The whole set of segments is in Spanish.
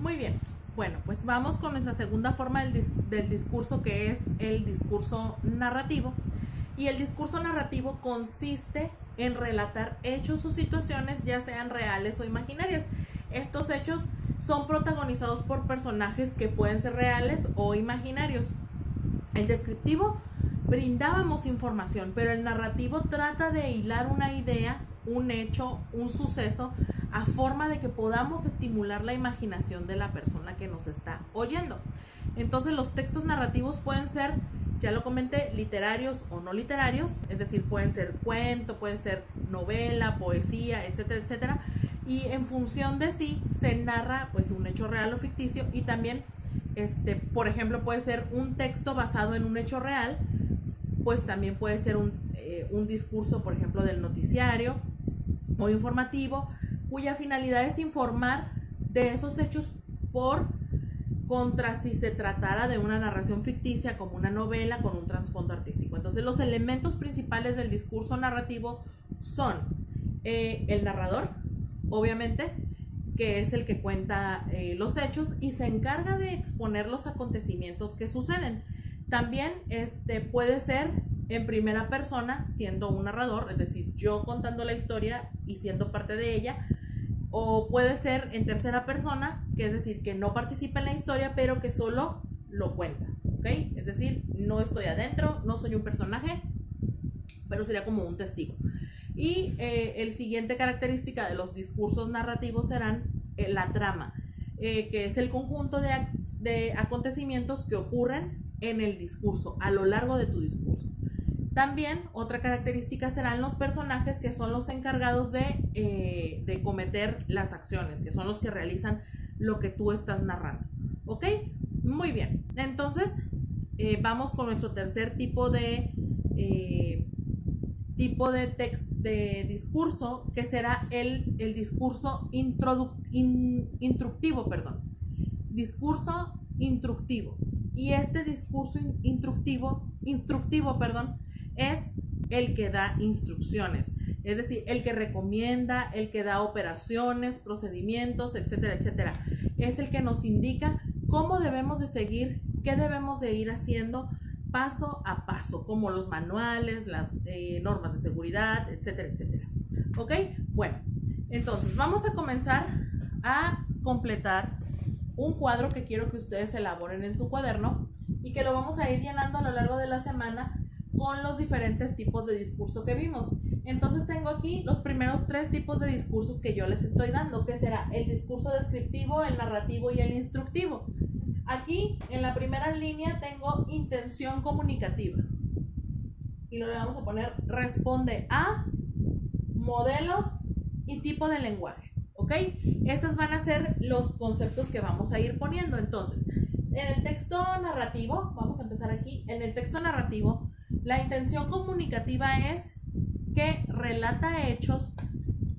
Muy bien. Bueno, pues vamos con nuestra segunda forma del discurso, que es el discurso narrativo. Y el discurso narrativo consiste en relatar hechos o situaciones, ya sean reales o imaginarias. Estos hechos son protagonizados por personajes que pueden ser reales o imaginarios. El descriptivo brindábamos información, pero el narrativo trata de hilar una idea, un hecho, un suceso, a forma de que podamos estimular la imaginación de la persona que nos está oyendo. Entonces los textos narrativos pueden ser, ya lo comenté, literarios o no literarios, es decir, pueden ser cuento, puede ser novela, poesía, etcétera, etcétera, y en función de sí se narra pues un hecho real o ficticio. Y también por ejemplo, puede ser un texto basado en un hecho real, pues también puede ser un discurso, por ejemplo, del noticiario o informativo, cuya finalidad es informar de esos hechos por contra si se tratara de una narración ficticia, como una novela con un trasfondo artístico. Entonces, los elementos principales del discurso narrativo son el narrador, obviamente, que es el que cuenta los hechos y se encarga de exponer los acontecimientos que suceden. También puede ser en primera persona, siendo un narrador, es decir, yo contando la historia y siendo parte de ella, o puede ser en tercera persona, que es decir, que no participa en la historia, pero que solo lo cuenta, ¿ok? Es decir, no estoy adentro, no soy un personaje, pero sería como un testigo. Y el siguiente característica de los discursos narrativos serán la trama, que es el conjunto de acontecimientos que ocurren en el discurso, a lo largo de tu discurso. También otra característica serán los personajes, que son los encargados de cometer las acciones, que son los que realizan lo que tú estás narrando. ¿Ok? Muy bien. Entonces, vamos con nuestro tercer tipo de discurso, que será el discurso instructivo, perdón. Discurso instructivo. Y este discurso instructivo, es el que da instrucciones, es decir, el que recomienda, el que da operaciones, procedimientos, etcétera, etcétera. Es el que nos indica cómo debemos de seguir, qué debemos de ir haciendo paso a paso, como los manuales, las normas de seguridad, etcétera, etcétera. ¿Ok? Bueno, entonces vamos a comenzar a completar un cuadro que quiero que ustedes elaboren en su cuaderno y que lo vamos a ir llenando a lo largo de la semana con los diferentes tipos de discurso que vimos. Entonces tengo aquí los primeros 3 tipos de discursos que yo les estoy dando, que será el discurso descriptivo, el narrativo y el instructivo. Aquí en la primera línea tengo intención comunicativa y lo le vamos a poner responde a modelos y tipo de lenguaje. ¿Ok? Estos van a ser los conceptos que vamos a ir poniendo. Entonces, en el texto narrativo, vamos a empezar aquí, en el texto narrativo, la intención comunicativa es que relata hechos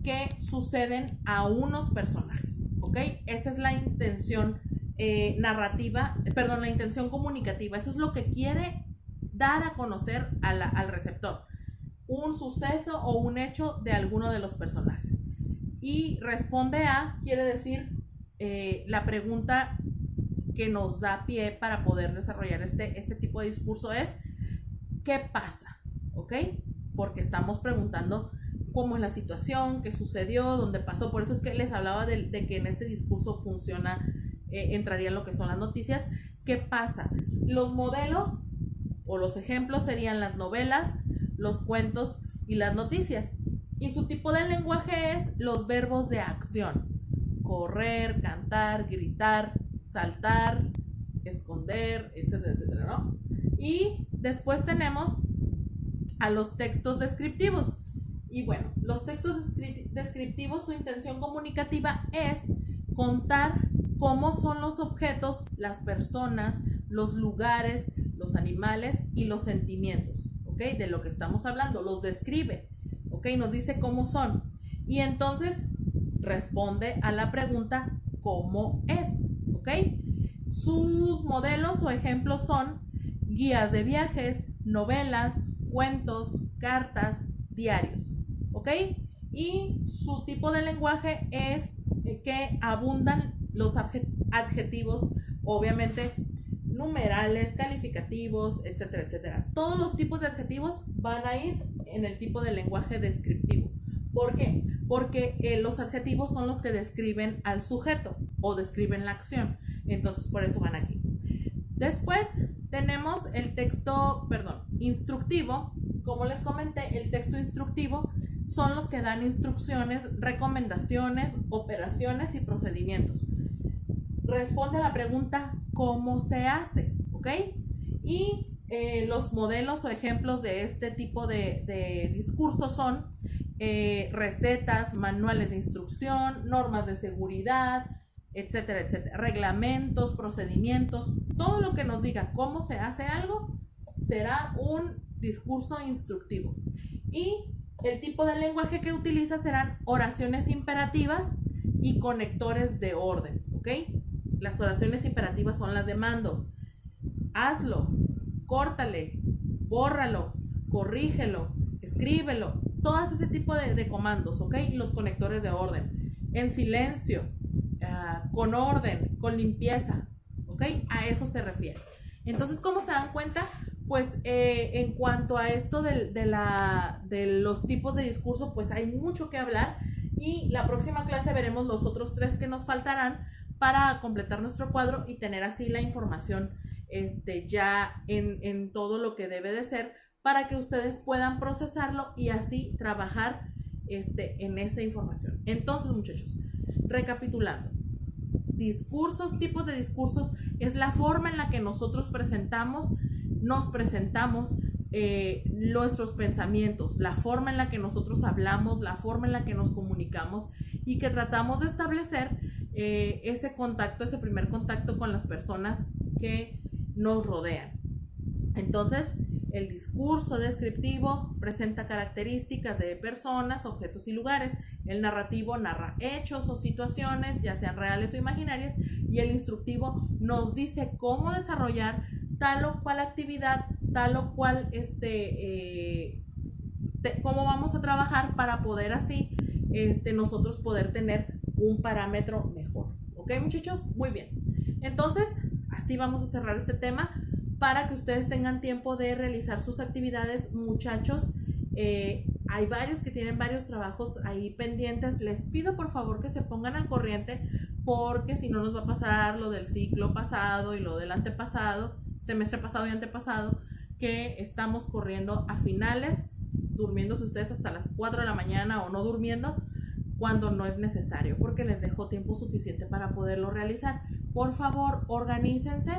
que suceden a unos personajes, ¿ok? Esa es la intención la intención comunicativa. Eso es lo que quiere dar a conocer al receptor, un suceso o un hecho de alguno de los personajes. Y responde a, quiere decir la pregunta que nos da pie para poder desarrollar este tipo de discurso es ¿qué pasa? ¿Ok? Porque estamos preguntando cómo es la situación, qué sucedió, dónde pasó. Por eso es que les hablaba de que en este discurso funciona, entraría en lo que son las noticias. ¿Qué pasa? Los modelos o los ejemplos serían las novelas, los cuentos y las noticias. Y su tipo de lenguaje es los verbos de acción: correr, cantar, gritar, saltar, esconder, etcétera, etcétera, ¿no? Y después tenemos a los textos descriptivos. Y bueno, los textos descriptivos, su intención comunicativa es contar cómo son los objetos, las personas, los lugares, los animales y los sentimientos, ¿ok? De lo que estamos hablando, los describe, ¿ok? Nos dice cómo son. Y entonces responde a la pregunta ¿cómo es? ¿Ok? Sus modelos o ejemplos son guías de viajes, novelas, cuentos, cartas, diarios, ¿ok? Y su tipo de lenguaje es que abundan los adjetivos, obviamente numerales, calificativos, etcétera, etcétera. Todos los tipos de adjetivos van a ir en el tipo de lenguaje descriptivo. ¿Por qué? Porque los adjetivos son los que describen al sujeto o describen la acción. Entonces, por eso van aquí. Después tenemos el texto, instructivo. Como les comenté, el texto instructivo son los que dan instrucciones, recomendaciones, operaciones y procedimientos. Responde a la pregunta ¿cómo se hace? ¿Ok? Y los modelos o ejemplos de este tipo de discursos son recetas, manuales de instrucción, normas de seguridad, etcétera, etcétera, reglamentos, procedimientos, todo lo que nos diga cómo se hace algo será un discurso instructivo. Y el tipo de lenguaje que utiliza serán oraciones imperativas y conectores de orden, ¿ok? Las oraciones imperativas son las de mando. Hazlo, córtale, bórralo, corrígelo, escríbelo, todas ese tipo de comandos, ¿ok? Y los conectores de orden. En silencio, con orden, con limpieza, ¿ok? A eso se refiere. Entonces, ¿cómo se dan cuenta? Pues en cuanto a esto de los tipos de discurso, pues hay mucho que hablar y la próxima clase veremos los otros 3 que nos faltarán para completar nuestro cuadro y tener así la información ya en todo lo que debe de ser para que ustedes puedan procesarlo y así trabajar en esa información. Entonces, muchachos, recapitulando, discursos, tipos de discursos es la forma en la que nosotros nos presentamos nuestros pensamientos, la forma en la que nosotros hablamos, la forma en la que nos comunicamos y que tratamos de establecer ese contacto, ese primer contacto con las personas que nos rodean. Entonces, el discurso descriptivo presenta características de personas, objetos y lugares. El narrativo narra hechos o situaciones, ya sean reales o imaginarias, y el instructivo nos dice cómo desarrollar tal o cual actividad, tal o cual cómo vamos a trabajar para poder así nosotros poder tener un parámetro mejor. ¿Ok, muchachos? Muy bien. Entonces, así vamos a cerrar este tema para que ustedes tengan tiempo de realizar sus actividades, muchachos. Hay varios que tienen varios trabajos ahí pendientes. Les pido por favor que se pongan al corriente porque si no nos va a pasar lo del ciclo pasado y lo del antepasado, semestre pasado y antepasado, que estamos corriendo a finales, durmiéndose ustedes hasta las 4 de la mañana o no durmiendo cuando no es necesario, porque les dejo tiempo suficiente para poderlo realizar. Por favor, organícense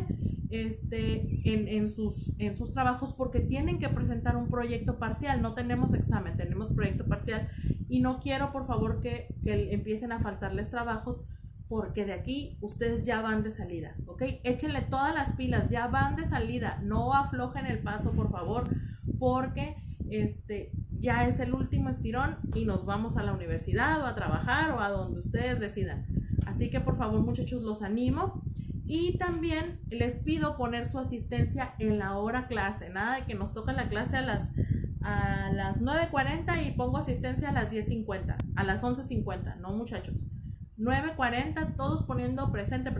en sus trabajos porque tienen que presentar un proyecto parcial. No tenemos examen, tenemos proyecto parcial y no quiero por favor que empiecen a faltarles trabajos porque de aquí ustedes ya van de salida, ¿ok? Échenle todas las pilas, ya van de salida, no aflojen el paso por favor porque ya es el último estirón y nos vamos a la universidad o a trabajar o a donde ustedes decidan. Así que por favor muchachos los animo y también les pido poner su asistencia en la hora clase, nada de que nos toca la clase a las 9:40 y pongo asistencia a las 10:50, a las 11:50, no muchachos, 9:40 todos poniendo presente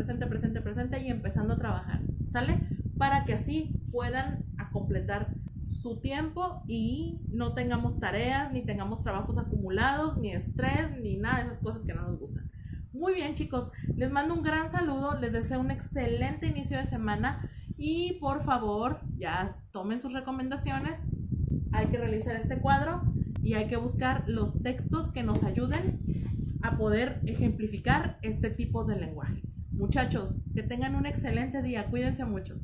y empezando a trabajar, ¿sale? Para que así puedan completar su tiempo y no tengamos tareas, ni tengamos trabajos acumulados, ni estrés, ni nada de esas cosas que no nos gustan. Muy bien chicos, les mando un gran saludo, les deseo un excelente inicio de semana y por favor ya tomen sus recomendaciones, hay que realizar este cuadro y hay que buscar los textos que nos ayuden a poder ejemplificar este tipo de lenguaje. Muchachos, que tengan un excelente día, cuídense mucho.